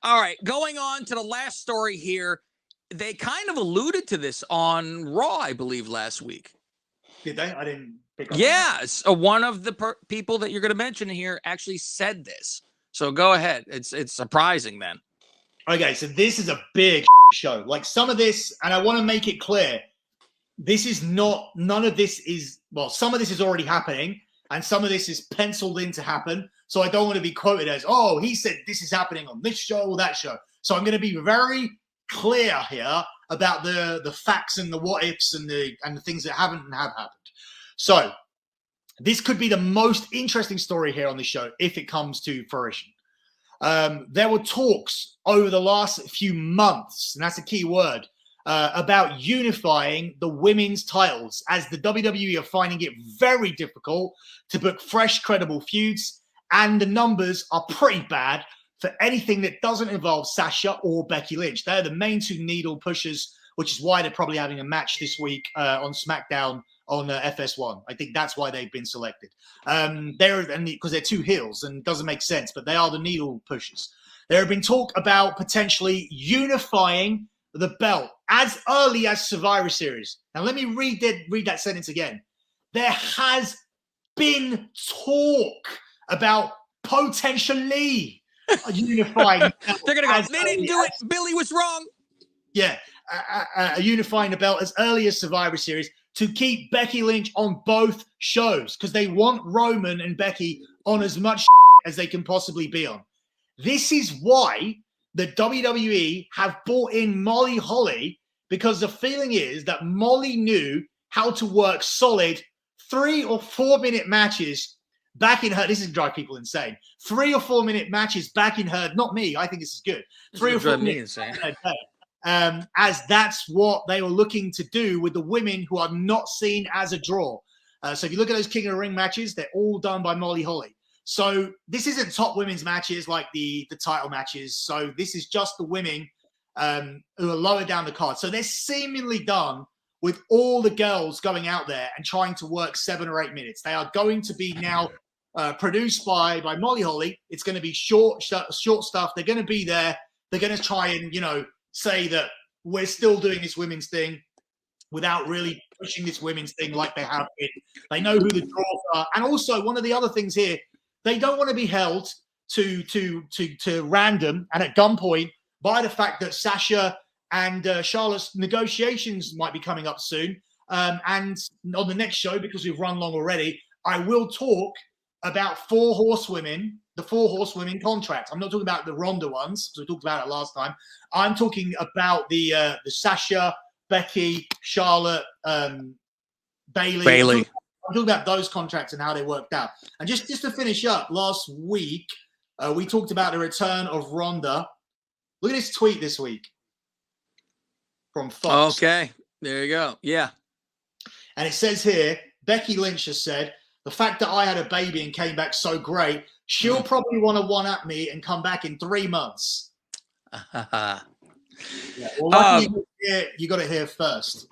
All right, going on to the last story here. They kind of alluded to this on Raw, I believe, last week. Did they? I didn't pick up on that. Yes, one of the people that you're going to mention here actually said this. So go ahead. It's surprising, then. Okay, so this is a big show. Like some of this, and I want to make it clear, this is not, none of this is, well, some of this is already happening, and some of this is penciled in to happen. So I don't want to be quoted as, oh, he said this is happening on this show or that show. So I'm going to be very clear here about the facts and the what ifs and the things that haven't and have happened. So this could be the most interesting story here on the show if it comes to fruition. There were talks over the last few months, and that's a key word, about unifying the women's titles, as the WWE are finding it very difficult to book fresh, credible feuds, and the numbers are pretty bad for anything that doesn't involve Sasha or Becky Lynch. They're the main two needle pushers, which is why they're probably having a match this week on SmackDown on FS1. I think that's why they've been selected. Because they're two heels and it doesn't make sense, but they are the needle pushers. There have been talk about potentially unifying the belt as early as Survivor Series. Now, let me read that sentence again. There has been talk about potentially unifying. They're going to go, they didn't do it. Billy was wrong. Yeah, unifying the belt as early as Survivor Series to keep Becky Lynch on both shows because they want Roman and Becky on as much as they can possibly be on. This is why the WWE have brought in Molly Holly, because the feeling is that Molly knew how to work solid 3 or 4 minute matches back in her. This is going to drive people insane. 3 or 4 minute matches back in her. Not me. I think this is good. 3 or 4 minutes. As that's what they were looking to do with the women who are not seen as a draw. So if you look at those King of the Ring matches, they're all done by Molly Holly. So this isn't top women's matches like the title matches. So this is just the women who are lower down the card. So they're seemingly done with all the girls going out there and trying to work 7 or 8 minutes. They are going to be now produced by Molly Holly. It's going to be short stuff. They're going to be there. They're going to try and, say that we're still doing this women's thing without really pushing this women's thing like they have been. They know who the draws are. And also, one of the other things here, they don't want to be held to random and at gunpoint by the fact that Sasha and Charlotte's negotiations might be coming up soon. And on the next show, because we've run long already, I will talk about 4 horsewomen, the 4 horsewomen contracts. I'm not talking about the Ronda ones, because we talked about it last time. I'm talking about the Sasha, Becky, Charlotte, Bailey. I'm talking about those contracts and how they worked out. And just to finish up, last week, we talked about the return of Ronda. Look at this tweet this week from Fox. Okay, there you go. Yeah. And it says here, Becky Lynch has said, the fact that I had a baby and came back so great, she'll probably want to one-up me and come back in 3 months. Yeah, well, you got it here first.